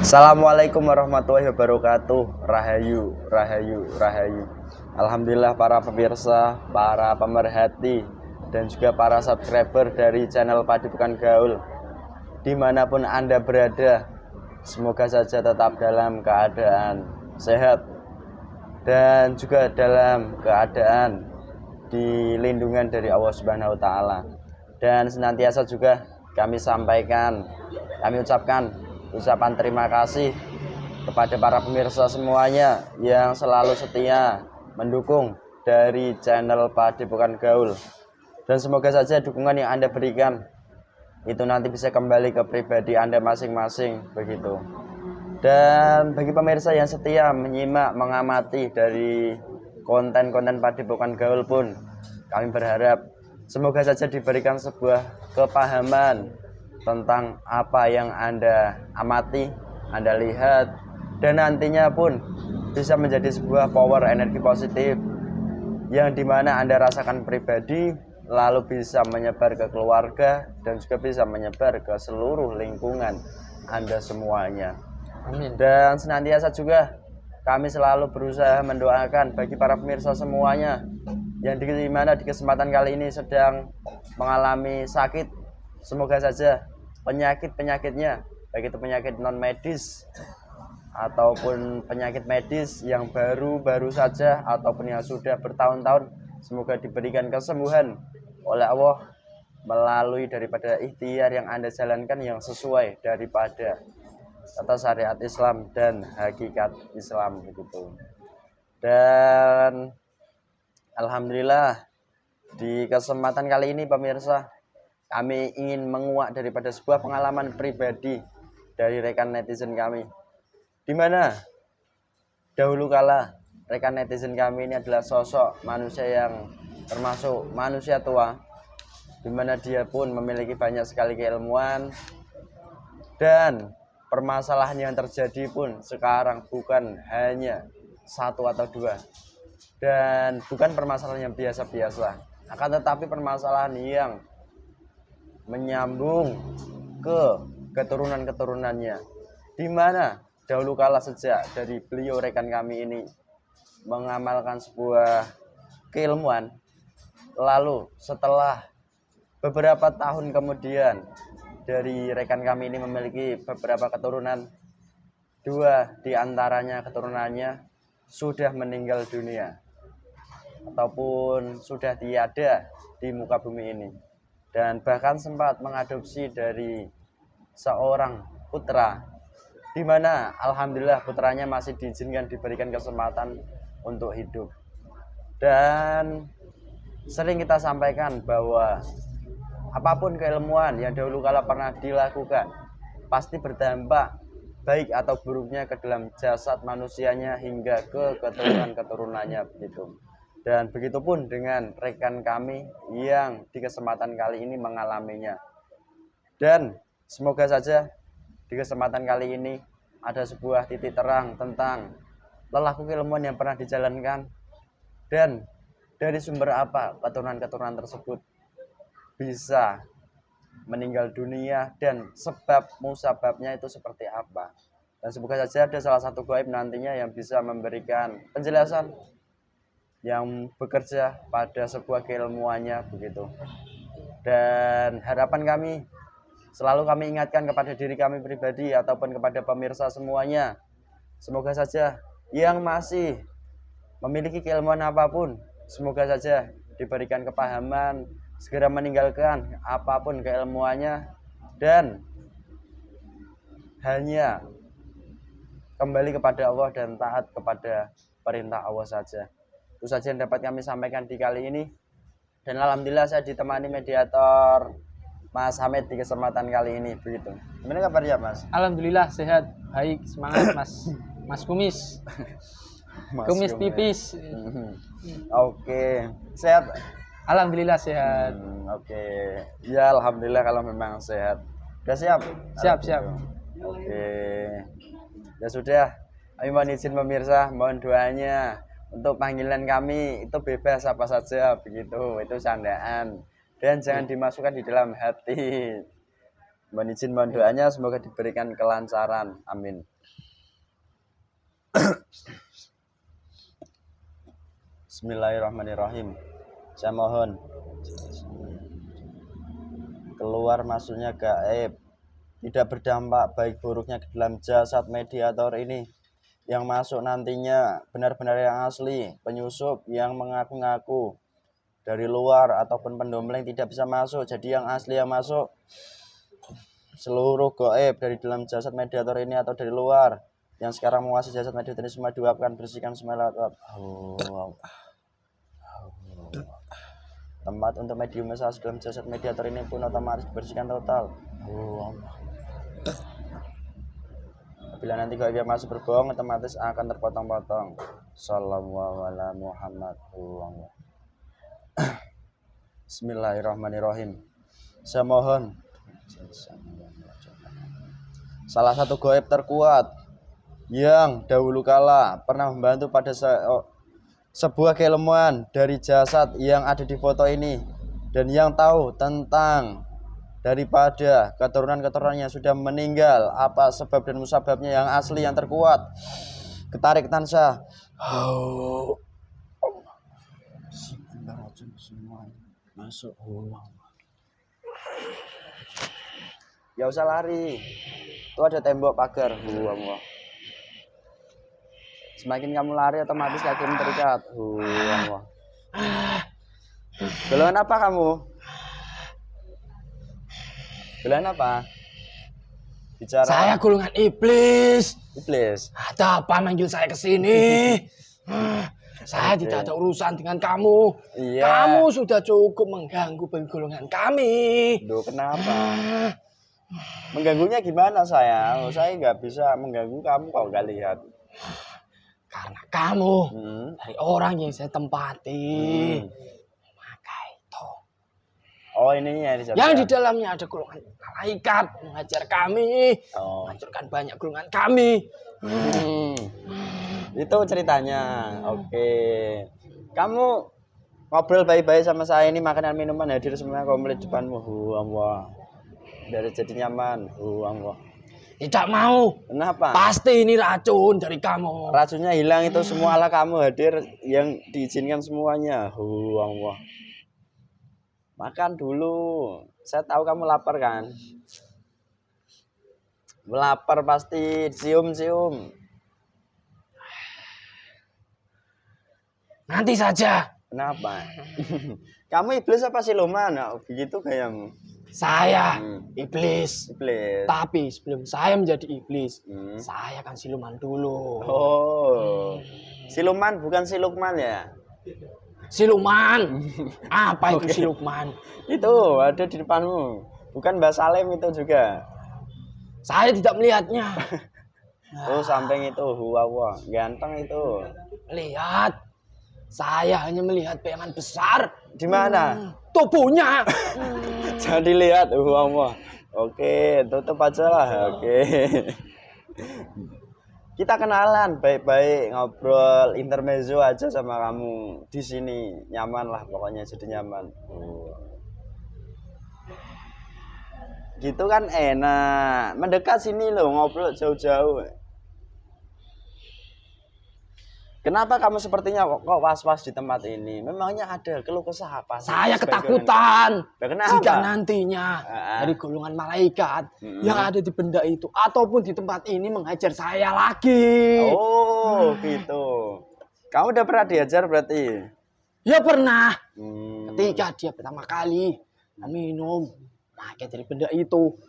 Assalamualaikum warahmatullahi wabarakatuh. Rahayu, rahayu, rahayu. Alhamdulillah para pemirsa, para pemerhati, dan juga para subscriber dari channel Padi Bukan Gaul, dimanapun Anda berada, semoga saja tetap dalam keadaan sehat dan juga dalam keadaan dilindungan dari Allah Subhanahu wa Ta'ala. Dan senantiasa juga kami ucapkan ucapan terima kasih kepada para pemirsa semuanya yang selalu setia mendukung dari channel Padi Bukan Gaul. Dan semoga saja dukungan yang Anda berikan itu nanti bisa kembali ke pribadi Anda masing-masing begitu. Dan bagi pemirsa yang setia menyimak, mengamati dari konten-konten Padi Bukan Gaul pun, kami berharap semoga saja diberikan sebuah kepahaman tentang apa yang Anda amati, Anda lihat, dan nantinya pun bisa menjadi sebuah power energi positif yang dimana Anda rasakan pribadi, lalu bisa menyebar ke keluarga dan juga bisa menyebar ke seluruh lingkungan Anda semuanya. Amin. Dan senantiasa juga kami selalu berusaha mendoakan bagi para pemirsa semuanya yang dimana di kesempatan kali ini sedang mengalami sakit, semoga saja penyakit-penyakitnya, baik itu penyakit non medis ataupun penyakit medis yang baru-baru saja ataupun yang sudah bertahun-tahun, semoga diberikan kesembuhan oleh Allah melalui daripada ikhtiar yang Anda jalankan yang sesuai daripada tata syariat Islam dan hakikat Islam begitu. Dan alhamdulillah di kesempatan kali ini pemirsa, kami ingin menguak daripada sebuah pengalaman pribadi dari rekan netizen kami, di mana dahulu kala rekan netizen kami ini adalah sosok manusia yang termasuk manusia tua, di mana dia pun memiliki banyak sekali keilmuan, dan permasalahan yang terjadi pun sekarang bukan hanya satu atau dua, dan bukan permasalahan yang biasa-biasa, akan tetapi permasalahan yang menyambung ke keturunan-keturunannya, di mana dahulu kala sejak dari beliau rekan kami ini mengamalkan sebuah keilmuan, lalu setelah beberapa tahun kemudian dari rekan kami ini memiliki beberapa keturunan, dua di antaranya keturunannya sudah meninggal dunia ataupun sudah tiada di muka bumi ini, dan bahkan sempat mengadopsi dari seorang putra, di mana alhamdulillah putranya masih diizinkan diberikan kesempatan untuk hidup. Dan sering kita sampaikan bahwa apapun keilmuan yang dahulu kala pernah dilakukan pasti berdampak baik atau buruknya ke dalam jasad manusianya hingga ke keturunan-keturunannya begitu. Dan begitupun dengan rekan kami yang di kesempatan kali ini mengalaminya. Dan semoga saja di kesempatan kali ini ada sebuah titik terang tentang lelaku keilmuan yang pernah dijalankan, dan dari sumber apa keturunan-keturunan tersebut bisa meninggal dunia, dan sebab musababnya itu seperti apa. Dan semoga saja ada salah satu gaib nantinya yang bisa memberikan penjelasan yang bekerja pada sebuah keilmuannya begitu. Dan harapan kami, selalu kami ingatkan kepada diri kami pribadi ataupun kepada pemirsa semuanya, semoga saja yang masih memiliki keilmuan apapun, semoga saja diberikan kepahaman, segera meninggalkan apapun keilmuannya, dan hanya kembali kepada Allah dan taat kepada perintah Allah saja. Itu saja yang dapat kami sampaikan di kali ini. Dan alhamdulillah saya ditemani mediator Mas Hamid di kesempatan kali ini begitu. Gimana kabarnya Mas? Alhamdulillah sehat, baik, semangat Mas Kumis. Mas Kumis tipis. Oke, sehat. Alhamdulillah sehat. Oke. Ya alhamdulillah kalau memang sehat. Udah siap? Siap. Oke. Ya sudah. Kami mohon izin pemirsa, mohon doanya untuk panggilan kami itu bebas apa saja begitu, itu candaan dan jangan dimasukkan di dalam hati. Mohon izin, mohon doanya semoga diberikan kelancaran. Amin. Bismillahirrahmanirrahim. Saya mohon keluar masuknya gaib tidak berdampak baik buruknya ke dalam jasad mediator ini. Yang masuk nantinya benar-benar yang asli, penyusup yang mengaku-ngaku dari luar ataupun pendompleng tidak bisa masuk. Jadi yang asli yang masuk seluruh gaib dari dalam jasad mediator ini atau dari luar yang sekarang menguasai jasad mediator ini semua diuapkan, bersihkan semua lewat tempat untuk medium massage dalam jasad mediator ini pun otomatis dibersihkan total. Bila nanti gaib yang masuk berbohong otomatis akan terpotong-potong. Sallallahu ala Muhammad. Bismillahirrahmanirrahim. Saya mohon salah satu gaib terkuat yang dahulu kala pernah membantu pada sebuah keilmuan dari jasad yang ada di foto ini dan yang tahu tentang daripada keturunan-keturunannya sudah meninggal, apa sebab dan musababnya yang asli yang terkuat, ketarik tansah masuk. Ya usah lari, itu ada tembok pagar. Semakin kamu lari otomatis kakimu terikat. Golongan apa kamu? Golongan apa? Bicara. Saya golongan iblis. Iblis. Ada apa manggil saya ke sini? Saya tidak ada urusan dengan kamu. Iya. Kamu sudah cukup mengganggu bagi golongan kami. Duh, kenapa? Mengganggunya gimana sayang? Saya nggak bisa mengganggu kamu kalau nggak lihat. Karena kamu dari orang yang saya tempati. Maka itu. Oh ini ya yang di dalamnya ada golongan malaikat mengajar kami, menghancurkan banyak golongan kami. Itu ceritanya. Oke. Kamu ngobrol baik-baik sama saya, ini makanan minuman hadir semuanya komplit depanmu. Biar jadi nyaman. Tidak mau. Kenapa? Pasti ini racun dari kamu. Racunnya hilang itu semua ala kamu hadir yang diizinkan semuanya. Makan dulu. Saya tahu kamu lapar kan? Lapar pasti, cium-cium. Nanti saja. Kenapa? Kamu iblis apa siluman? Nah, begitu kayamu. Saya iblis. Iblis. Tapi sebelum saya menjadi iblis, saya kan siluman dulu. Oh. Siluman bukan si Lukman ya? Siluman. Apa itu si Lukman? Itu ada di depanmu. Bukan Mbak Salim itu juga. Saya tidak melihatnya. Oh, samping itu. Wah, ganteng itu. Lihat. Saya hanya melihat bayangan besar. Di mana? Tubuhnya. Jangan dilihat. Wah. Oke, tutup aja lah. Oke. Kita kenalan baik-baik, ngobrol intermezzo aja sama kamu di sini. Nyaman lah pokoknya, jadi nyaman. Gitu kan enak. Mendekat sini loh, ngobrol jauh-jauh. Kenapa kamu sepertinya kok was-was di tempat ini? Memangnya ada keluh kesah apa? Saya ketakutan Kenapa? jika nantinya dari golongan malaikat yang ada di benda itu ataupun di tempat ini mengajar saya lagi. Oh, gitu. Kamu udah pernah diajar berarti? Ya pernah. Ketika dia pertama kali minum pakai dari benda itu,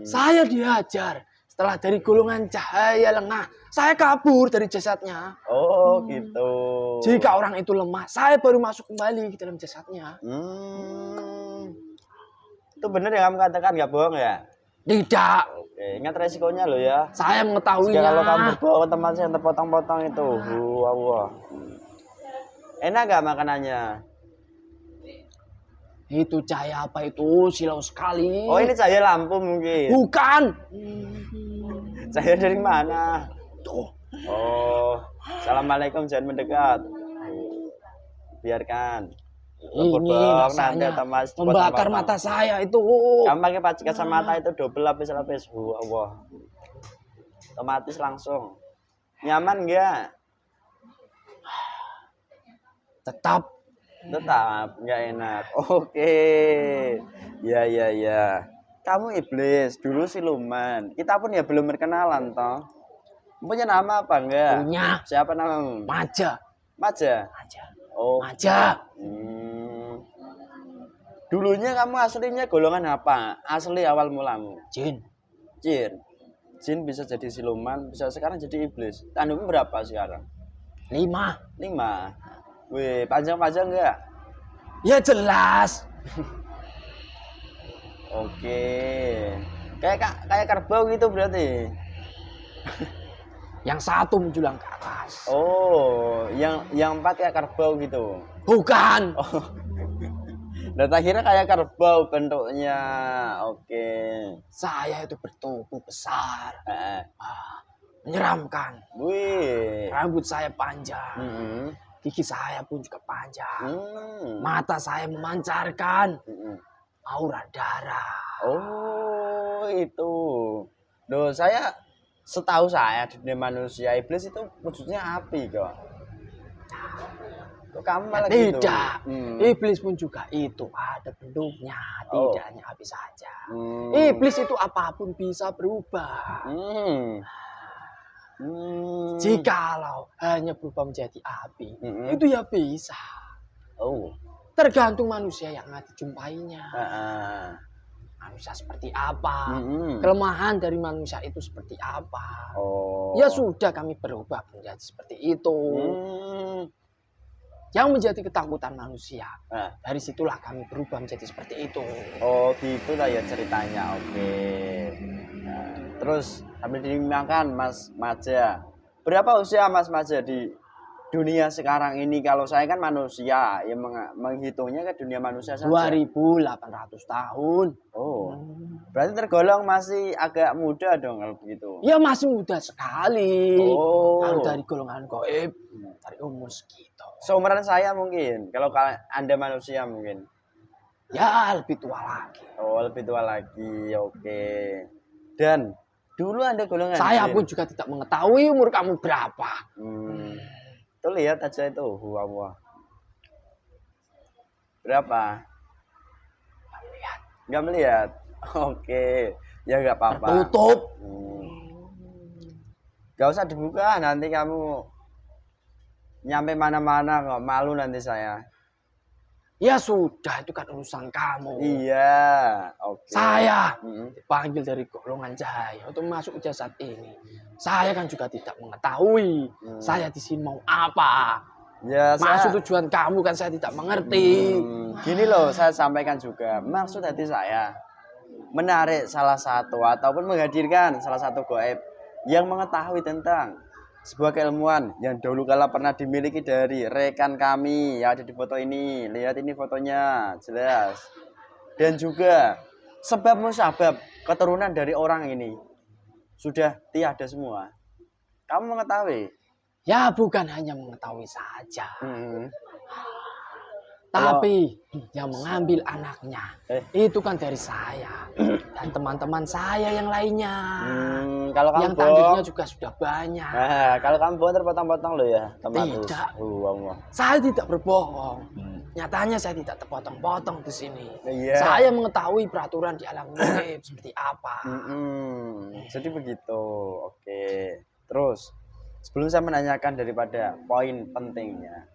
saya diajar. Setelah dari golongan cahaya lengah, saya kabur dari jasadnya. Oh, gitu. Jika orang itu lemah, saya baru masuk kembali ke dalam jasadnya. Itu benar yang kamu katakan, nggak bohong ya? Tidak. Oke, ingat resikonya loh ya. Saya mengetahuinya. Jika kalau kamu berbohong teman saya yang terpotong-potong itu. Wah. Enak nggak makanannya? Itu cahaya apa itu? Silau sekali. Oh, ini cahaya lampu mungkin. Bukan. Cahaya dari mana? Tuh. Oh, assalamualaikum, jangan mendekat. Biarkan. Lumpur Ini bawang nanti rasanya otomatis membakar dipotong-potong. mata saya itu. Kamu pakai paci kacamata itu double lapis-lapis. Allah. Otomatis langsung. Nyaman enggak? Tetap Tetap enggak enak. Oke. Ya ya ya. Kamu iblis, dulu siluman. Kita pun ya belum berkenalan toh. Punya nama apa enggak? punya Siapa namamu? Maja. Maja. Maja. Oh. Maja. Dulunya kamu aslinya golongan apa? Asli awal mulamu. Jin. Jin. Jin bisa jadi siluman, bisa sekarang jadi iblis. Tandukmu berapa sekarang? 5. 5. Wih, panjang-panjang enggak? Ya jelas. Oke. Kayak kerbau gitu berarti. Yang satu menjulang ke atas. Oh, yang 4 kayak kerbau gitu. Bukan. Oh. Dan akhirnya kayak kerbau bentuknya. Oke. Saya itu bertubuh besar. Eh. Menyeramkan. Wih. Rambut saya panjang. Mm-mm. Gigi saya pun juga panjang. Hmm. Mata saya memancarkan Mm-mm. aura darah. Oh, itu. Loh, setahu saya di dunia manusia iblis itu wujudnya api kok. Kok kamu malah gitu? Tidak. Hmm. Iblis pun juga itu ada bentuknya. Oh. Tidak hanya api saja. Hmm. Iblis itu apapun bisa berubah. Hmm. Hmm. Jikalau hanya berubah menjadi api, Mm-mm. itu ya bisa. Oh. Tergantung manusia yang akan dijumpainya. Ah. Manusia seperti apa? Mm-mm. Kelemahan dari manusia itu seperti apa? Oh. Ya sudah kami berubah menjadi seperti itu. Hmm. Yang menjadi ketakutan manusia. Ah. Dari situlah kami berubah menjadi seperti itu. Oh, gitu lah ya ceritanya. Oke. Nah, terus sambil dimakan Mas Maja. Berapa usia Mas Maja di dunia sekarang ini? Kalau saya kan manusia, yang menghitungnya ke dunia manusia saja. 2800 tahun. Oh. Berarti tergolong masih agak muda dong kalau begitu. Ya masih muda sekali. Oh. Kalau dari golongan gaib, dari umur segitu. Seumuran saya mungkin. Kalau Anda manusia mungkin. Ya lebih tua lagi. Oh, lebih tua lagi. Oke. Dan dulu Anda golongan Saya jin. pun juga tidak mengetahui umur kamu berapa. Tuh lihat aja itu. Wah. Berapa? Lihat, Nggak melihat. Oke. Ya nggak apa-apa. tertutup. Nggak usah dibuka. Nanti kamu nyampe mana-mana kok. Malu nanti saya. Ya sudah, itu kan urusan kamu. Iya. Oke. Saya Mm-mm. dipanggil dari golongan cahaya untuk masuk ke jasad ini. Saya kan juga tidak mengetahui. Saya di sini mau apa. Ya, Maksud tujuan kamu kan saya tidak mengerti. Gini loh, saya sampaikan juga. Maksud hati saya menarik salah satu ataupun menghadirkan salah satu gaib yang mengetahui tentang sebuah keilmuan yang dahulu kala pernah dimiliki dari rekan kami yang ada di foto ini. Lihat ini fotonya, jelas. Dan juga sebab musabab keturunan dari orang ini sudah tiada semua. Kamu mengetahui? Ya bukan hanya mengetahui saja. Hmm. Tapi yang mengambil anaknya itu kan dari saya dan teman-teman saya yang lainnya. Kalau kamu Yang bohong, tadinya juga sudah banyak. kalau kamu bohong terpotong-potong loh ya, otomatis. Tidak. Allah. Saya tidak berbohong. Nyatanya saya tidak terpotong-potong di sini. Iya. Saya mengetahui peraturan di alam gaib seperti apa. Jadi begitu. Oke. Terus sebelum saya menanyakan daripada poin pentingnya,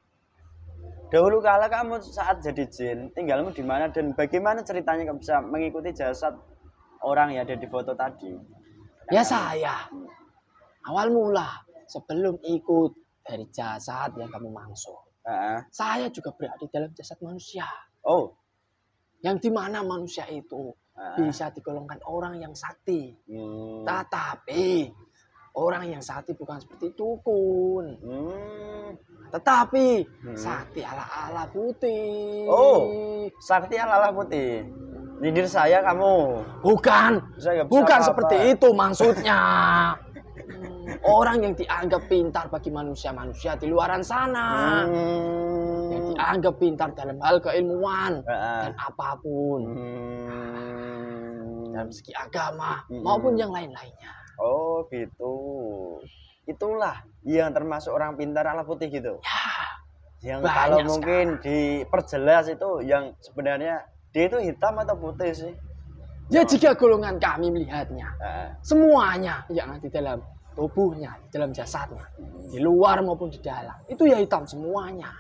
dahulu kala kamu saat jadi jin, tinggalmu di mana dan bagaimana ceritanya kamu bisa mengikuti jasad orang yang ada di foto tadi? Ya saya awal mula sebelum ikut dari jasad yang kamu maksud, saya juga berada di dalam jasad manusia. Oh, Yang dimana manusia itu bisa digolongkan orang yang sakti. Tetapi orang yang sakti bukan seperti dukun. Tetapi sakti ala-ala putih. Oh, sakti ala-ala putih. Nyindir saya kamu. Bukan. Saya nggak bisa Bukan apa-apa. seperti itu maksudnya. Orang yang dianggap pintar bagi manusia-manusia di luaran sana. Yang dianggap pintar dalam hal keilmuan Heeh. dan apapun dalam segi agama maupun yang lain-lainnya. Oh gitu. Itulah yang termasuk orang pintar ala putih gitu. Ya, Yang banyak kalau mungkin diperjelas itu yang sebenarnya dia itu hitam atau putih sih? ya jika golongan kami melihatnya, Heeh. semuanya yang ada di dalam tubuhnya, di dalam jasadnya, di luar maupun di dalam, itu ya hitam semuanya.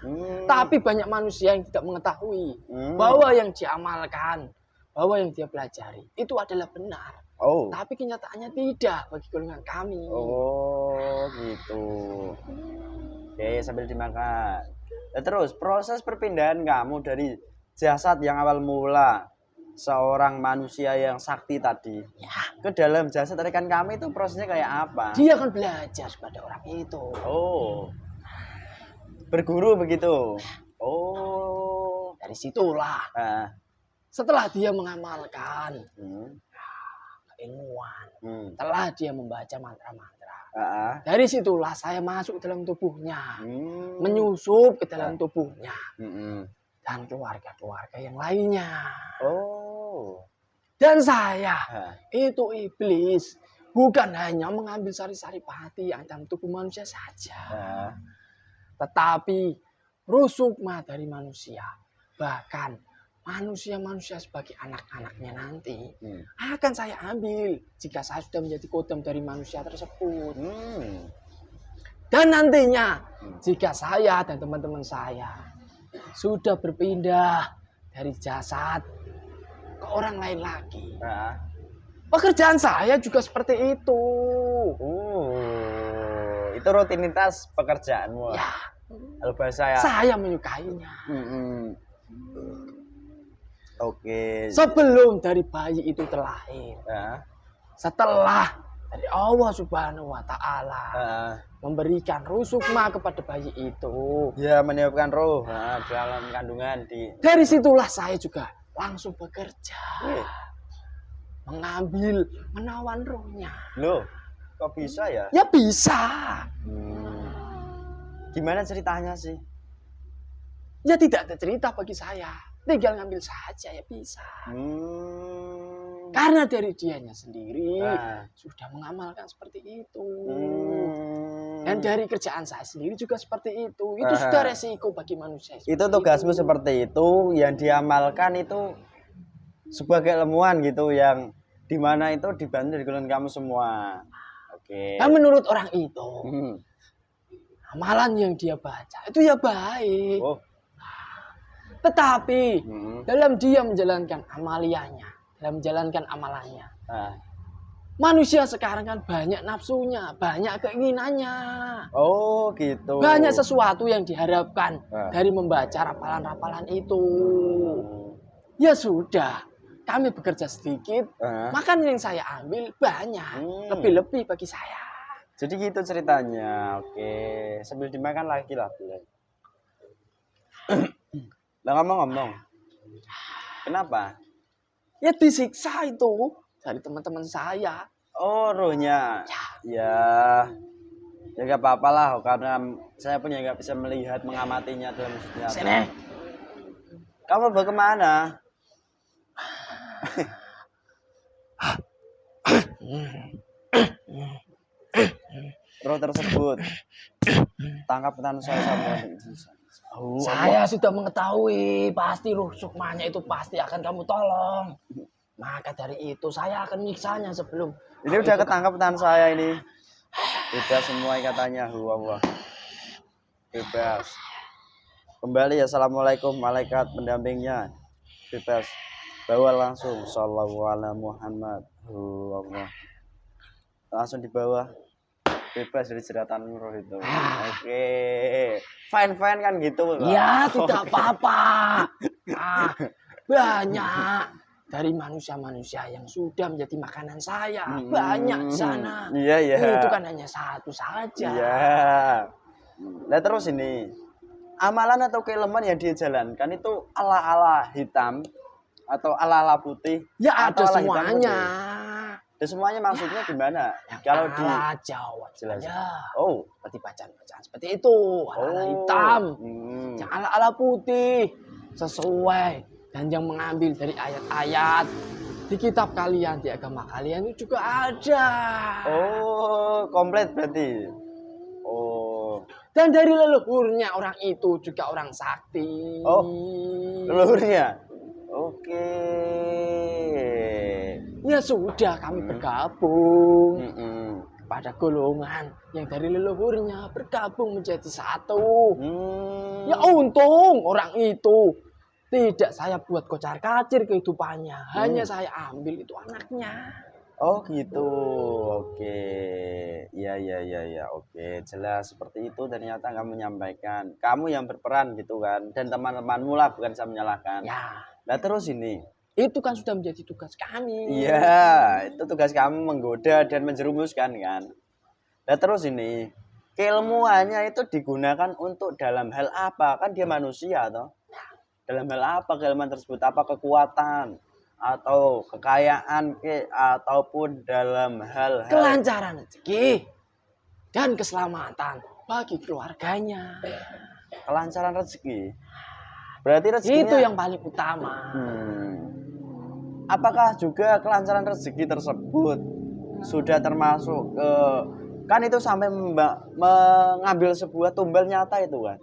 Tapi banyak manusia yang tidak mengetahui bahwa yang diamalkan, bahwa yang dia pelajari, itu adalah benar. Oh. Tapi kenyataannya tidak bagi golongan kami. Oh gitu. Oke, sambil dimakan. Nah, terus proses perpindahan kamu dari jasad yang awal mula seorang manusia yang sakti tadi ke dalam jasad rekan kami itu prosesnya kayak apa? Dia akan belajar pada orang itu. Oh, berguru begitu. Oh, Dari situlah nah. setelah dia mengamalkan Hmm. keilmuan, Hmm. setelah dia membaca mantra-mantra, Ah. dari situlah saya masuk dalam tubuhnya, Hmm. menyusup ke dalam tubuhnya Hmm. dan keluarga-keluarga yang lainnya. Oh. Dan saya Ah. itu iblis, bukan hanya mengambil sari-sari pati yang dalam tubuh manusia saja, Ah. tetapi ruh sukma dari manusia, bahkan manusia-manusia sebagai anak-anaknya nanti akan saya ambil jika saya sudah menjadi kodam dari manusia tersebut. Dan nantinya jika saya dan teman-teman saya sudah berpindah dari jasad ke orang lain lagi, pekerjaan saya juga seperti itu. Itu rutinitas pekerjaanmu. Ya, Kalau bahasa saya menyukainya. Oke. Sebelum dari bayi itu terlahir, Ya. setelah dari Allah Subhanahu wa Ta'ala memberikan ruh sukma kepada bayi itu, Ya, meniupkan roh dalam kandungan di. dari situlah saya juga langsung bekerja, mengambil, menawan rohnya. Loh, kok bisa ya? Ya bisa. Gimana ceritanya sih? Ya tidak ada cerita bagi saya. Tinggal ngambil saja ya bisa. Karena dari dianya sendiri sudah mengamalkan seperti itu. Dan dari kerjaan saya sendiri juga seperti itu. Itu sudah resiko bagi manusia. Itu tugasmu seperti itu, yang diamalkan itu sebagai ilmuwan gitu, yang dimana itu dibantu di golongan kamu semua. Oke. Dan menurut orang itu, amalan yang dia baca itu ya baik. Tetapi dalam dia menjalankan amaliyahnya, dalam menjalankan amalannya, manusia sekarang kan banyak nafsunya, banyak keinginannya. Oh gitu. Banyak sesuatu yang diharapkan dari membaca rapalan-rapalan itu. Ya sudah, kami bekerja sedikit, makan yang saya ambil banyak, lebih-lebih bagi saya. Jadi gitu ceritanya. Oke, sambil dimakan lagi lah. Lah ngomong-ngomong, kenapa? Ya disiksa itu dari teman-teman saya. Oh, rohnya. Ya gak apa-apa lah, karena saya pun ya gak bisa melihat, mengamatinya dalam sejarah. Sini. Kamu mau kemana? Roh tersebut tangkap tangan saya sama. Saya sudah mengetahui pasti ruh sukmanya itu pasti akan kamu tolong. Maka dari itu saya akan menyiksanya sebelum. Ini udah ketangkap tangan saya ini. Bebas semua ikatannya. Wah. Bebas. Kembali ya, assalamualaikum malaikat pendampingnya. Bebas. Bawa langsung. Sallallahu alaihi Muhammad. Allah. Langsung dibawa. Bebas dari jeratan roh itu. Oke. Fine kan gitu. Ya tidak apa-apa. Banyak dari manusia-manusia yang sudah menjadi makanan saya. Banyak di sana. Iya. Itu kan hanya satu saja. Iya. Nah terus ini, amalan atau keilmuan yang dia jalankan itu ala-ala hitam atau ala-ala putih? Ya ada atau ala semuanya. Dan semuanya maksudnya gimana? Yang Kalau di ala Jawa jelas. ya. Oh, Seperti bacaan-bacaan seperti itu, ala-ala hitam, yang ala-ala putih, sesuai dan yang mengambil dari ayat-ayat di kitab kalian, di agama kalian itu juga ada. Oh, komplit berarti. Oh, Dan dari leluhurnya orang itu juga orang sakti. Oh, leluhurnya. Oke. Ya sudah, kami bergabung Mm-mm. pada golongan yang dari leluhurnya bergabung menjadi satu. Hmm. Ya untung orang itu tidak saya buat kocar-kacir kehidupannya. Hanya saya ambil itu anaknya. Oh gitu, oke, ya, oke, jelas seperti itu ternyata kamu menyampaikan, kamu yang berperan gitu kan, dan teman-temanmu lah, bukan saya menyalahkan. Ya, Nah terus ini, itu kan sudah menjadi tugas kami. iya, itu tugas kamu menggoda dan menjerumuskan kan. Nah terus ini, keilmuannya itu digunakan untuk dalam hal apa? Kan dia manusia toh. Dalam hal apa keilmuan tersebut? Apa kekuatan? Atau kekayaan ataupun dalam hal Kelancaran rezeki dan keselamatan bagi keluarganya. kelancaran rezeki. Berarti rezekinya Itu yang paling utama. Apakah juga kelancaran rezeki tersebut sudah termasuk ke kan itu sampai mengambil sebuah tumbal nyata itu kan?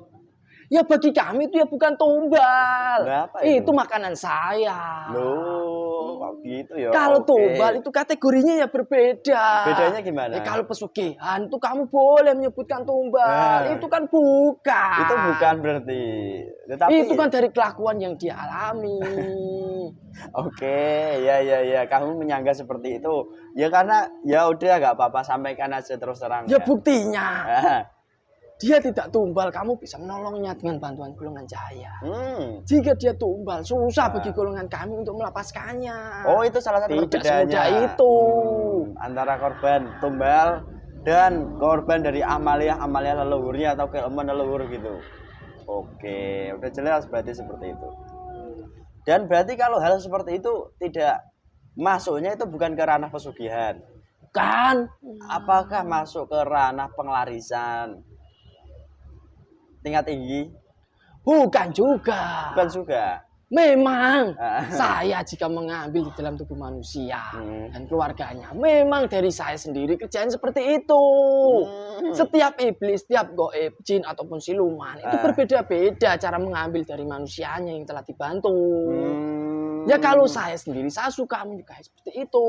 Ya bagi kami itu ya bukan tumbal. Berapa itu? Itu makanan saya. Loh, kok gitu ya? Kalau Oke. tumbal itu kategorinya ya berbeda. Bedanya gimana? Ya, kalau pesugihan itu kamu boleh menyebutkan tumbal. Nah. Itu kan bukan. Itu bukan berarti. Tetapi Itu kan dari kelakuan yang dia alami. Oke, ya, kamu menyangka seperti itu. Ya karena ya udah nggak apa-apa, sampaikan aja terus terang. Ya buktinya. Ah. Dia tidak tumbal, kamu bisa menolongnya dengan bantuan golongan cahaya. Hmm. Jika dia tumbal, susah bagi golongan kami untuk melepaskannya. Oh, itu salah satu Tidak perbedaannya. semudah itu. Antara korban tumbal dan korban dari amalia leluhurnya atau keilmuan leluhur gitu. Oke, udah jelas berarti seperti itu. Dan berarti kalau hal seperti itu tidak masuknya itu bukan ke ranah pesugihan. Kan? Apakah masuk ke ranah penglarisan tingkat tinggi? Bukan juga. Bukan juga. Memang Ah. saya jika mengambil di dalam tubuh manusia Hmm. dan keluarganya, memang dari saya sendiri kerjaan seperti itu. Setiap iblis, setiap goib, jin ataupun siluman itu berbeda-beda cara mengambil dari manusianya yang telah dibantu. Ya kalau saya sendiri, saya suka menyukai seperti itu.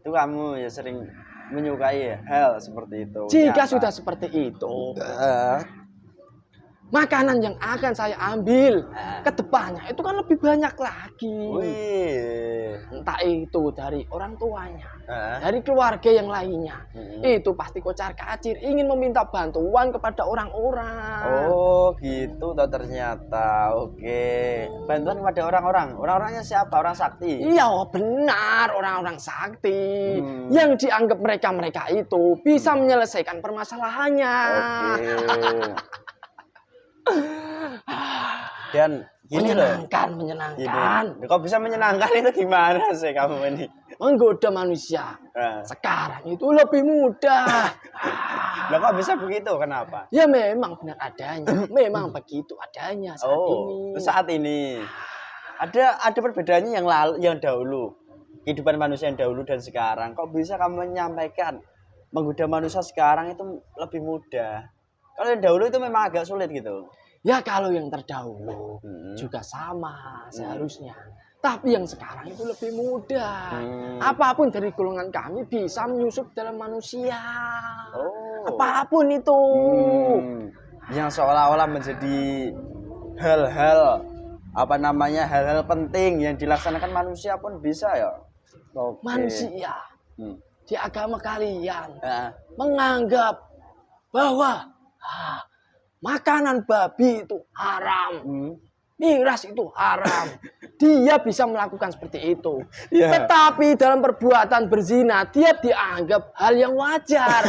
Itu kamu ya sering menyukai hal seperti itu. Jika Nyata. sudah seperti itu, makanan yang akan saya ambil ke depannya itu kan lebih banyak lagi. Wih. Entah itu dari orang tuanya, dari keluarga yang lainnya. Itu pasti kocar kacir ingin meminta bantuan kepada orang-orang. Oh gitu toh ternyata. Oke. Bantuan kepada orang-orang. Orang-orangnya siapa? Orang sakti. Iya benar, orang-orang sakti yang dianggap mereka itu bisa menyelesaikan permasalahannya. Oke. Dan gini loh. Menyenangkan. Gini. Kok bisa menyenangkan itu gimana sih kamu ini? Menggoda manusia sekarang itu lebih mudah. Lah kok bisa begitu? Kenapa? Ya memang benar adanya. Memang begitu adanya saat ini. Saat ini. Ada perbedaannya yang dahulu. Kehidupan manusia yang dahulu dan sekarang. Kok bisa kamu menyampaikan menggoda manusia sekarang itu lebih mudah? Kalau yang dahulu itu memang agak sulit gitu. Ya kalau yang terdahulu juga sama seharusnya. Tapi yang sekarang itu lebih mudah. Apapun dari golongan kami bisa menyusup dalam manusia. Apapun itu. Yang seolah-olah menjadi hal-hal hal-hal penting yang dilaksanakan manusia pun bisa ya. Oke. Manusia di agama kalian menganggap bahwa makanan babi itu haram, miras itu haram. Dia bisa melakukan seperti itu. Tetapi dalam perbuatan berzina dia dianggap hal yang wajar.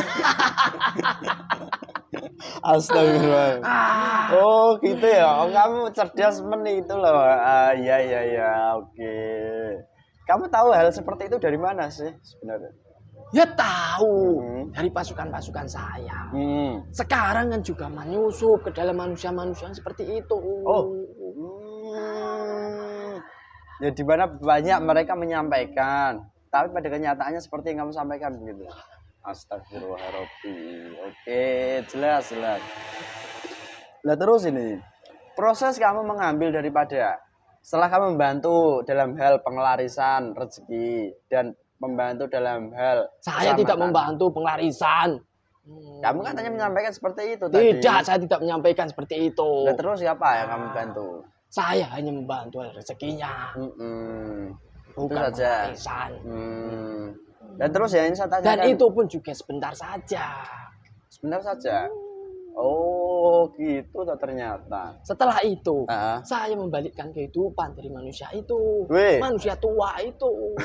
Astagfirullah. Oh gitu ya. Oh, kamu cerdas itu loh. Iya. Oke. Kamu tahu hal seperti itu dari mana sih sebenarnya? Ya tahu dari pasukan-pasukan saya. Sekarang kan juga menyusup ke dalam manusia-manusia yang seperti itu. Oh. Ya di mana banyak mereka menyampaikan, tapi pada kenyataannya seperti yang kamu sampaikan begitu. Astagfirullahaladzim. Oke, jelas. Nah terus ini, proses kamu mengambil daripada setelah kamu membantu dalam hal pengelarisan rezeki dan membantu dalam hal saya tidak membantu pengelarisan. Kamu kan hanya menyampaikan seperti itu Tidak, tadi. saya tidak menyampaikan seperti itu. Nah terus siapa yang kamu bantu? Saya hanya membantu rezekinya. Itu Bukan saja. pengelarisan. Dan terus ya ini saya tanyakan. Dan itu pun juga sebentar saja. Sebentar saja. Oh gitu ternyata. Setelah itu, Ah. saya membalikkan kehidupan dari manusia itu. Wih. Manusia tua itu.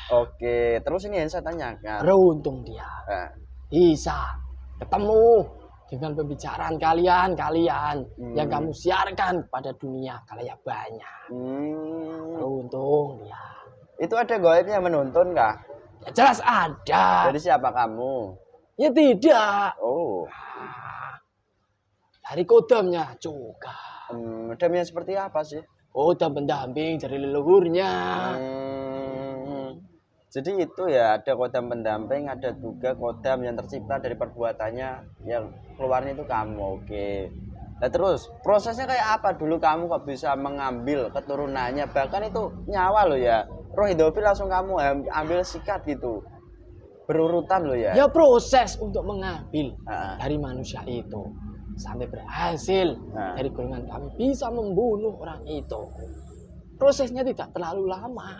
Oke, terus ini yang saya tanyakan. Beruntung dia Ah. bisa ketemu dengan pembicaraan kalian yang kamu siarkan pada dunia kalayak banyak. Beruntung dia. Itu ada goibnya menuntun kah? Ya jelas ada. Dari siapa kamu? Ya tidak. Oh. Dari kodamnya juga. Kodamnya seperti apa sih? Kodam pendamping dari leluhurnya. Jadi itu ya ada kodam pendamping, ada juga kodam yang tercipta dari perbuatannya yang keluarnya itu kamu. Oke. Nah terus prosesnya kayak apa dulu kamu kok bisa mengambil keturunannya, bahkan itu nyawa loh ya. Roh hidofil langsung kamu ambil sikat gitu. Berurutan loh ya. Ya proses untuk mengambil dari manusia itu sampai berhasil dari golongan kami bisa membunuh orang itu. Prosesnya tidak terlalu lama.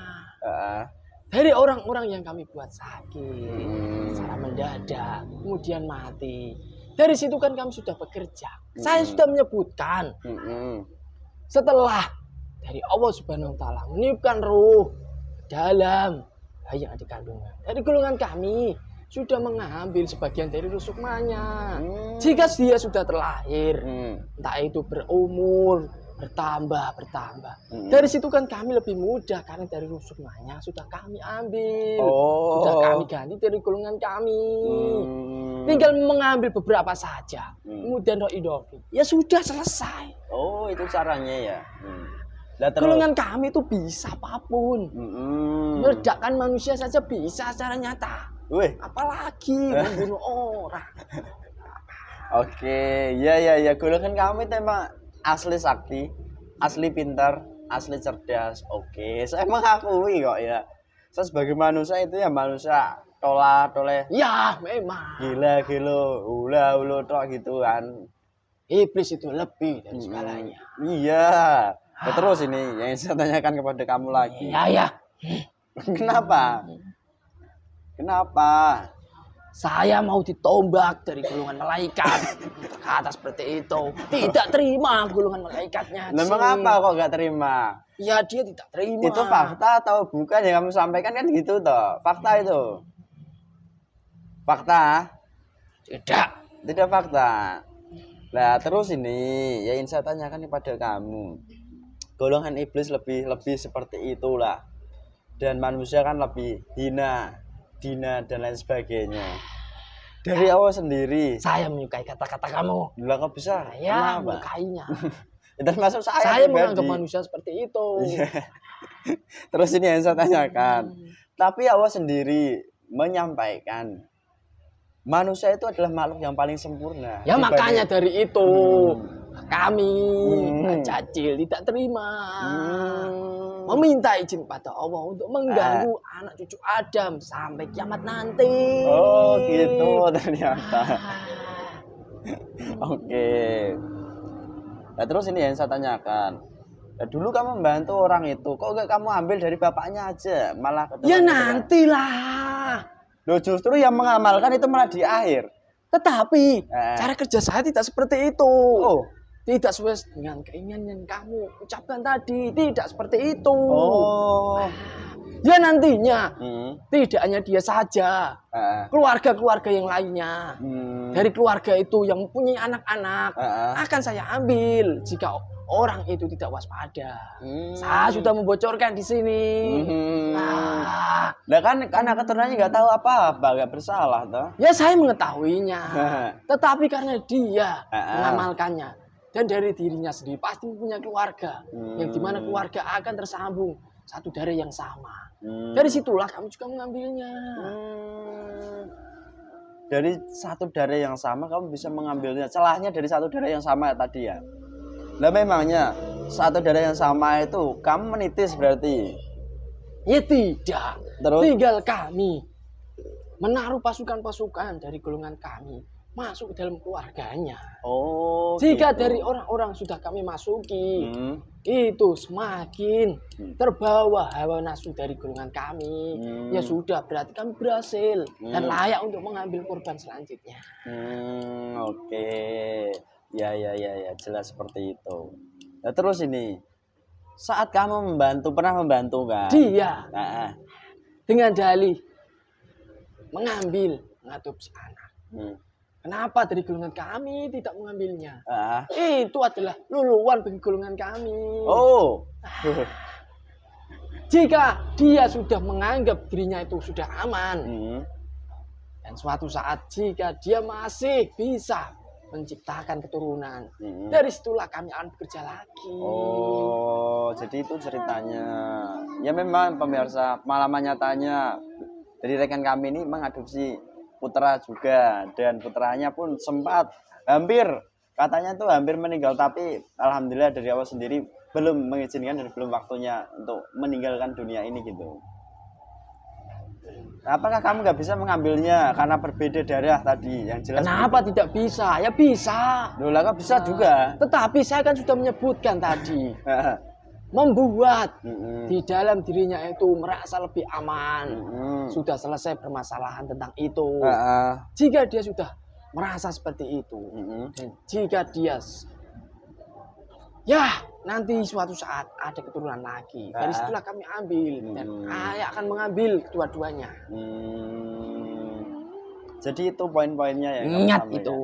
Dari orang-orang yang kami buat sakit secara mendadak, kemudian mati. Dari situ kan kami sudah bekerja. Saya sudah menyebutkan setelah dari Allah Subhanahu Wa Taala meniupkan ruh dalam bayi yang ada kandungan. Dari golongan kami sudah mengambil sebagian dari rusukmanya. Jika dia sudah terlahir, entah itu berumur bertambah. Dari situ kan kami lebih mudah karena dari rusukmanya sudah kami ambil, sudah kami ganti dari golongan kami. Tinggal mengambil beberapa saja, kemudian roh idofi. Ya sudah selesai. Oh itu caranya ya. Golongan kami itu bisa apapun. Meledakkan manusia saja bisa secara nyata. Wih. Apalagi membunuh orang. Oke, ya. Golongan kami itu emang asli sakti, asli pintar, asli cerdas. Oke, saya mengakui kok ya. Saya sebagai manusia itu ya manusia toleh. Ya memang. Gila, ula tok gitu kan. Iblis itu lebih dari segalanya. Iya. Nah, terus ini yang saya tanyakan kepada kamu lagi. Ya. Kenapa? Saya mau ditombak dari golongan malaikat. Kata seperti itu. Tidak terima golongan malaikatnya. Nah, mengapa kok gak terima? Ya dia tidak terima. Itu fakta atau bukan yang kamu sampaikan kan gitu toh? Fakta itu. Fakta? Tidak fakta. Nah terus ini ya yang saya tanyakan kepada kamu. Golongan iblis lebih seperti itulah. Dan manusia kan lebih hina, dan lain sebagainya. Dari awal sendiri. Saya menyukai kata-kata kamu. Lah kok bisa? Saya menyukainya. Termasuk saya menganggap manusia seperti itu. Terus ini yang saya tanyakan. Tapi awal sendiri menyampaikan manusia itu adalah makhluk yang paling sempurna. Ya makanya dari itu kami Cacil tidak terima. Meminta izin pada Allah untuk mengganggu anak cucu Adam sampai kiamat nanti. Oh gitu ternyata. Oke. Nah terus ini yang saya tanyakan. Nah, dulu kamu membantu orang itu, kok gak kamu ambil dari bapaknya aja, malah ketemu. Ya nantilah. Loh justru yang mengamalkan itu malah di akhir. Tetapi cara kerja saya tidak seperti itu. Oh. Tidak sesuai dengan keinginan yang kamu ucapkan tadi. Tidak seperti itu. Oh. Ya nantinya tidak hanya dia saja, keluarga-keluarga yang lainnya. Dari keluarga itu yang mempunyai anak-anak akan saya ambil jika orang itu tidak waspada. Saya sudah membocorkan di sini. Nah kan anak keturunannya nggak tahu apa-apa, nggak bersalah toh. Ya saya mengetahuinya, tetapi karena dia mengamalkannya dan dari dirinya sendiri pasti punya keluarga, yang dimana keluarga akan tersambung satu darah yang sama. Dari situlah kami juga mengambilnya. Dari satu darah yang sama kamu bisa mengambilnya. Celahnya dari satu darah yang sama tadi ya. Lah memangnya satu darah yang sama itu kamu menitis berarti? Ya tidak. Terus? Tinggal kami menaruh pasukan-pasukan dari golongan kami masuk ke dalam keluarganya. Oh. Jika gitu. dari orang-orang sudah kami masuki, itu semakin terbawa hawa nafsu dari golongan kami. Ya sudah, berarti kami berhasil dan layak untuk mengambil korban selanjutnya. Oke. Ya, jelas seperti itu. Nah, terus ini, saat kamu pernah membantu kan? Dia Nah, dengan dalih mengadopsi anak. Kenapa dari golongan kami tidak mengambilnya? Itu adalah luluan bagi golongan kami. Oh. Jika dia sudah menganggap dirinya itu sudah aman, dan suatu saat jika dia masih bisa menciptakan keturunan, dari situlah kami akan bekerja lagi. Oh, jadi itu ceritanya. Ya memang pemirsa, pengalaman nyatanya dari rekan kami ini mengadopsi putra juga, dan putranya pun sempat katanya tuh hampir meninggal, tapi alhamdulillah dari awal sendiri belum mengizinkan dan belum waktunya untuk meninggalkan dunia ini gitu. Apakah kamu nggak bisa mengambilnya karena berbeda darah tadi yang jelas? Kenapa tidak bisa? Ya bisa. Loh, lah kan bisa juga. Tetapi saya kan sudah menyebutkan tadi. Membuat di dalam dirinya itu merasa lebih aman. Sudah selesai permasalahan tentang itu. Jika dia sudah merasa seperti itu, dan jika dia nanti suatu saat ada keturunan lagi, dari situlah kami ambil dan ayah akan mengambil kedua-duanya. Jadi itu poin-poinnya ya. Ingat itu.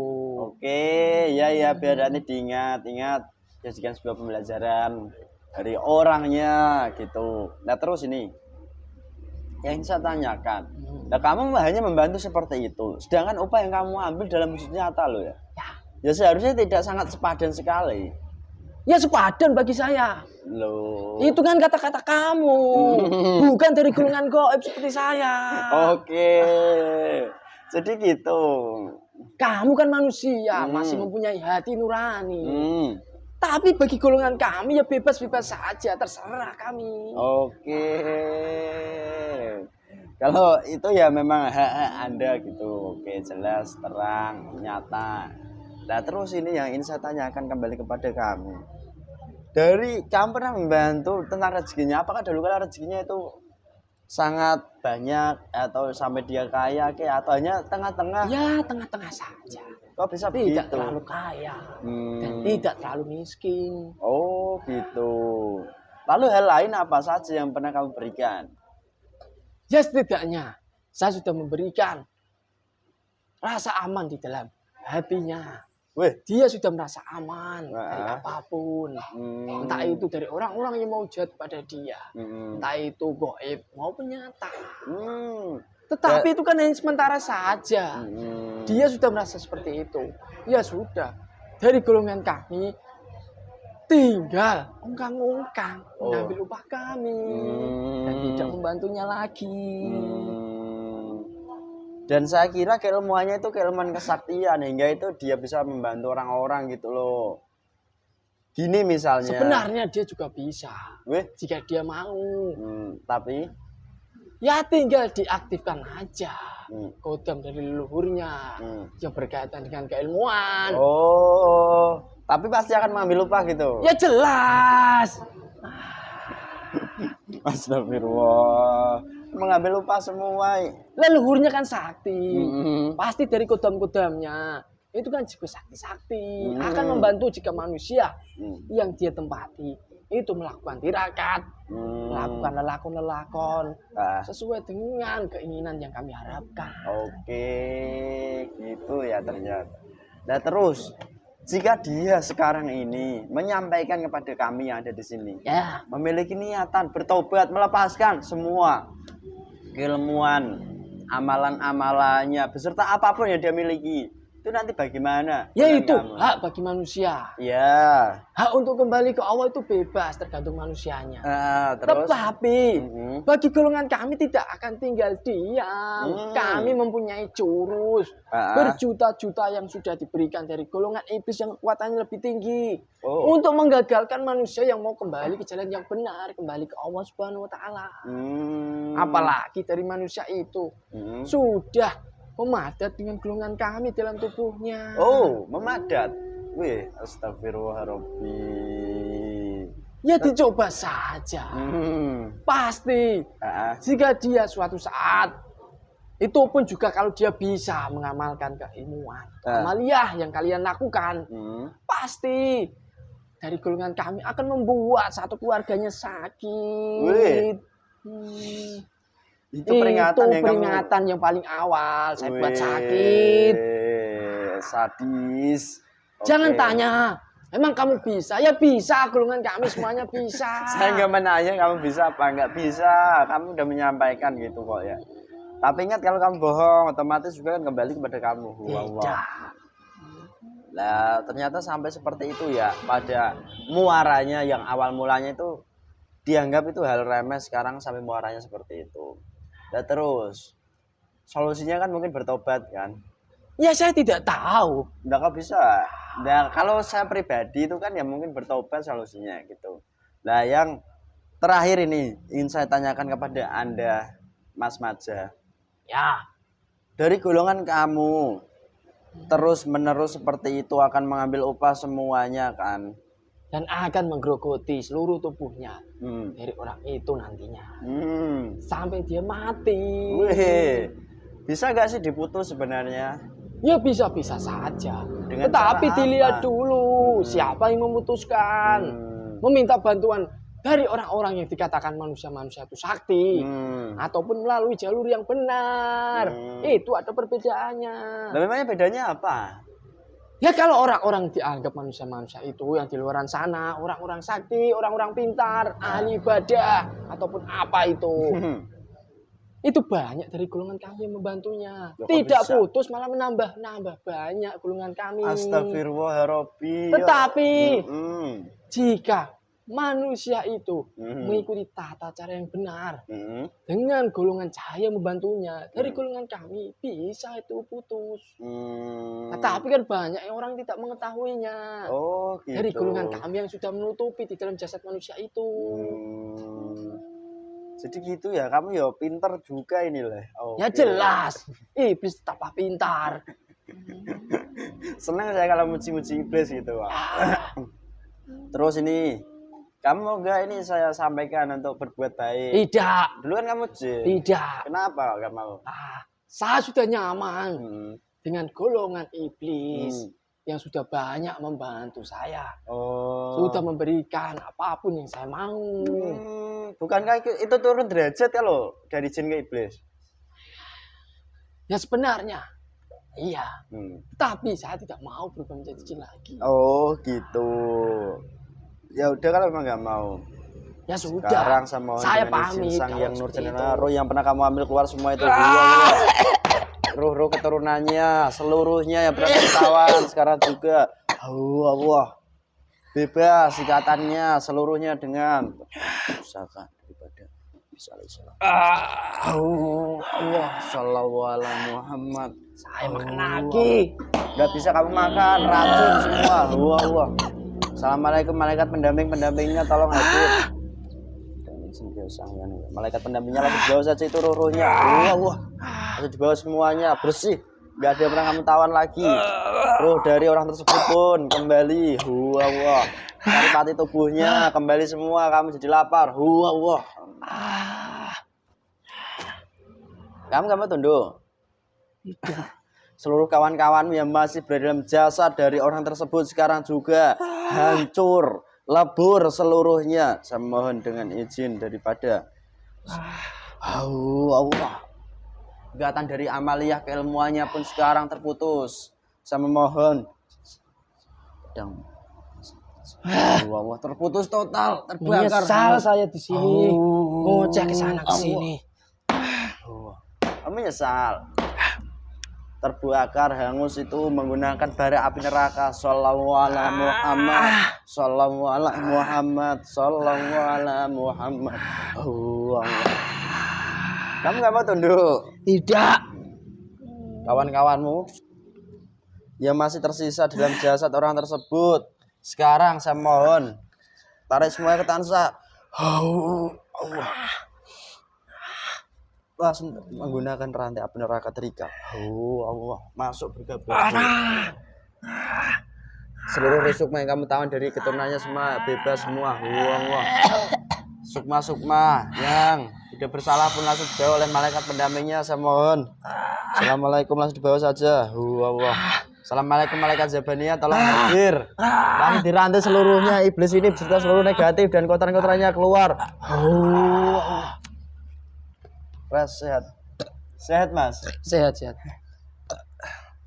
Oke, ya biar nanti diingat, jadikan sebuah pembelajaran dari orangnya gitu. Nah terus ini yang saya tanyakan, nah kamu hanya membantu seperti itu, sedangkan upah yang kamu ambil dalam wujud nyata loh ya. Ya seharusnya tidak sangat sepadan sekali. Ya sepadan bagi saya. Loh. Itu kan kata-kata kamu, bukan dari golongan gaib seperti saya. Oke. Jadi gitu. Kamu kan manusia, masih mempunyai hati nurani. Tapi bagi golongan kami ya bebas-bebas saja, terserah kami. Oke. Kalau itu ya memang hak Anda gitu. Oke, jelas, terang, nyata. Nah terus ini yang ingin saya tanyakan kembali kepada kamu. Dari kamu pernah membantu tentang rezekinya, apakah dulu kala rezekinya itu sangat banyak atau sampai dia kaya atau hanya tengah-tengah? Ya tengah-tengah saja. Kok bisa tidak begitu? terlalu kaya dan tidak terlalu miskin. Oh gitu. Lalu hal lain apa saja yang pernah kamu berikan? Ya setidaknya saya sudah memberikan rasa aman di dalam hatinya. Dia sudah merasa aman dari apapun. Entah itu dari orang-orang yang mau jahat pada dia. Entah itu gaib maupun nyata. Tetapi itu kan hanya sementara saja. Dia sudah merasa seperti itu. Ya sudah. Dari golongan kami tinggal ungkang-ungkang mengambil upah kami dan tidak membantunya lagi. Dan saya kira keilmuannya itu keilmuan kesaktian hingga itu dia bisa membantu orang-orang gitu loh. Gini misalnya. Sebenarnya dia juga bisa. Jika dia mau. Tapi ya tinggal diaktifkan aja kodam dari leluhurnya yang berkaitan dengan keilmuan. Oh, tapi pasti akan mengambil upah gitu. Ya jelas. Astagfirullah. Mengambil upah semua. Leluhurnya kan sakti. Pasti dari kodam-kodamnya. Itu kan juga sakti-sakti. Akan membantu jika manusia yang dia tempati itu melakukan tirakat, melakukan lelakon-lelakon sesuai dengan keinginan yang kami harapkan. Oke, gitu ya ternyata. Nah terus Jika dia sekarang ini menyampaikan kepada kami yang ada di sini, Ya, memiliki niatan bertobat, melepaskan semua keilmuan, amalan-amalannya, beserta apapun yang dia miliki, itu nanti bagaimana? ya dengan itu kamu? hak bagi manusia. Ya, Hak untuk kembali ke Allah itu bebas tergantung manusianya. terus. Tetapi Mhm. bagi golongan kami tidak akan tinggal diam. Kami mempunyai jurus berjuta-juta yang sudah diberikan dari golongan iblis yang kekuatannya lebih tinggi untuk menggagalkan manusia yang mau kembali ke jalan yang benar, kembali ke Allah Subhanahu wa taala. Apalagi dari manusia itu sudah memadat dengan golongan kami dalam tubuhnya. Oh, memadat. Wih, astagfirullahaladzim. Ya dicoba saja. Pasti. Jika dia suatu saat, itu pun juga kalau dia bisa mengamalkan keilmuan, amaliyah yang kalian lakukan, pasti dari golongan kami akan membuat satu keluarganya sakit. Itu peringatan, yang paling awal saya buat sakit. Sadis. Jangan tanya, emang kamu bisa? Ya bisa, golongan kami semuanya bisa. Saya nggak menanya kamu bisa apa nggak bisa. Kamu udah menyampaikan gitu kok ya. Tapi ingat kalau kamu bohong, otomatis juga kan kembali kepada kamu. Tidak. Nah, ternyata sampai seperti itu ya. Pada muaranya yang awal mulanya itu dianggap itu hal remeh, sekarang sampai muaranya seperti itu. Nah, terus solusinya kan mungkin bertobat kan? Ya saya tidak tahu. Nggak kok bisa. Nah, kalau saya pribadi itu kan ya mungkin bertobat solusinya gitu. Nah, yang terakhir ini ingin saya tanyakan kepada Anda, Mas Maja. Ya. Dari golongan kamu terus menerus seperti itu akan mengambil upah semuanya kan? Dan akan menggerogoti seluruh tubuhnya dari orang itu nantinya. Sampai dia mati. Wih, bisa gak sih diputus sebenarnya? Ya bisa-bisa saja. Dengan tetapi cara dilihat apa? dulu siapa yang memutuskan. Meminta bantuan dari orang-orang yang dikatakan manusia-manusia itu sakti. Ataupun melalui jalur yang benar. Itu ada perbedaannya. Nah, memangnya bedanya apa? Ya kalau orang-orang dianggap manusia-manusia itu yang di luaran sana, orang-orang sakti, orang-orang pintar, ahli ibadah, ataupun apa itu. Itu banyak dari golongan kami yang membantunya. Loh, Tidak bisa? putus, malah menambah banyak golongan kami. Astagfirullahaladzim. Tetapi jika manusia itu mengikuti tata cara yang benar, dengan golongan cahaya membantunya, dari golongan kami bisa itu putus. Tetapi kan banyak yang orang tidak mengetahuinya. Oh, gitu. Dari golongan kami yang sudah menutupi di dalam jasad manusia itu. Jadi gitu ya, kamu ya pinter juga ini lah. Ya jelas, iblis tetap pintar. Senang saya kalau muji-muji iblis gitu, Pak. Terus ini, kamu mau nggak ini saya sampaikan untuk berbuat baik? Tidak. Dulu kan kamu jin. Tidak. Kenapa nggak mau? Saya sudah nyaman dengan golongan iblis yang sudah banyak membantu saya. Sudah memberikan apapun yang saya mau. Bukankah itu turun derajat kalau dari jin ke iblis? Ya sebenarnya iya. Tapi saya tidak mau berubah menjadi jin lagi. Oh gitu. Ya udah kalau memang nggak mau. Ya sudah. Sekarang sama saya pamit. Sang yang Nurjanana, roh yang pernah kamu ambil keluar semua itu. Roh-roh keturunannya, seluruhnya yang pernah kawan sekarang juga. Allah. Bebas ikatannya seluruhnya dengan usaha daripada Bismillah. Allah sallallahu alaihi Muhammad. Saya makan lagi. Nggak bisa kamu makan, racun semua. Allah. Assalamualaikum malaikat pendampingnya tolong hadir. Malaikat pendampingnya lagi di bawah saja itu rohnya. Allah. Harus dibawa semuanya bersih. Nggak ada yang pernah kamu tawan lagi. Roh dari orang tersebut pun kembali. Allah. Saripati tubuhnya kembali semua. Kamu jadi lapar. Allah. Kamu tunduk. Seluruh kawan-kawanmu yang masih berada dalam jasad dari orang tersebut sekarang juga hancur, lebur seluruhnya. Saya mohon dengan izin daripada Allah. Gugatan dari amaliyah keilmuannya pun sekarang terputus. Saya memohon sedang wah terputus total, terbakar. Menyesal saya di sini. Oh. Ngoceh ke sana ke sini. Kamu menyesal. Terbakar hangus itu menggunakan bara api neraka. Shallallahu ala Muhammad. Shallallahu ala Muhammad. Shallallahu ala Muhammad. Allah. Kamu nggak mau tunduk? Tidak. Kawan-kawanmu yang masih tersisa di dalam jasad orang tersebut, sekarang saya mohon tarik semuanya ke tansa. Allah. Langsung menggunakan rantai api neraka terikat. Allah, masuk bergabung. Seluruh sukma yang kamu tahu dari keturunannya semua bebas semua. Allah. Sukma yang tidak bersalah pun langsung dibawa oleh malaikat pendampingnya. Saya mohon. Assalamualaikum, langsung dibawa saja. Allah. Assalamualaikum malaikat Zabaniyah, tolong hadir. Langsung dirantai seluruhnya iblis ini beserta seluruh negatif dan kotoran-kotorannya keluar. Mas sehat. Sehat, Mas. Sehat.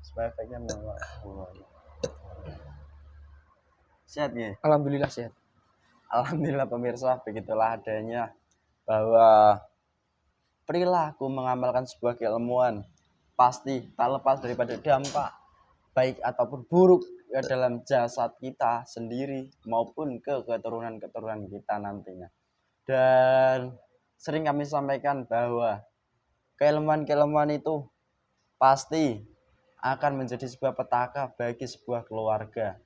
Supaya efeknya menguat. Sehat nih. Alhamdulillah sehat. Alhamdulillah pemirsa, begitulah adanya bahwa perilaku mengamalkan sebuah keilmuan pasti tak lepas daripada dampak baik ataupun buruk ke dalam jasad kita sendiri maupun ke keturunan-keturunan kita nantinya. Dan sering kami sampaikan bahwa keilmuan-keilmuan itu pasti akan menjadi sebuah petaka bagi sebuah keluarga.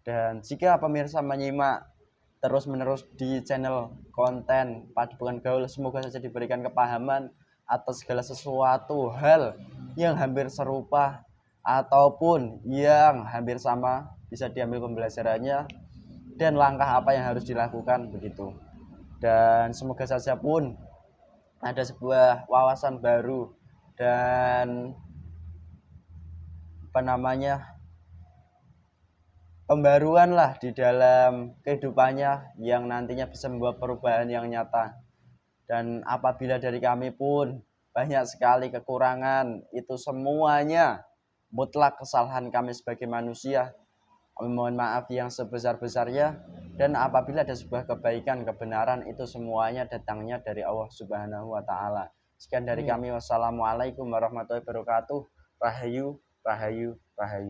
Dan jika pemirsa menyimak terus-menerus di channel konten Padepokan Gaul, semoga saja diberikan kepahaman atas segala sesuatu hal yang hampir serupa ataupun yang hampir sama, bisa diambil pembelajarannya dan langkah apa yang harus dilakukan begitu. Dan semoga saja pun ada sebuah wawasan baru dan pembaruan lah di dalam kehidupannya yang nantinya bisa membuat perubahan yang nyata. Dan apabila dari kami pun banyak sekali kekurangan, itu semuanya mutlak kesalahan kami sebagai manusia. Kami mohon maaf yang sebesar-besarnya. Dan apabila ada sebuah kebaikan, kebenaran, itu semuanya datangnya dari Allah Subhanahu wa Ta'ala. Sekian dari kami. Wassalamualaikum warahmatullahi wabarakatuh. Rahayu, rahayu, rahayu.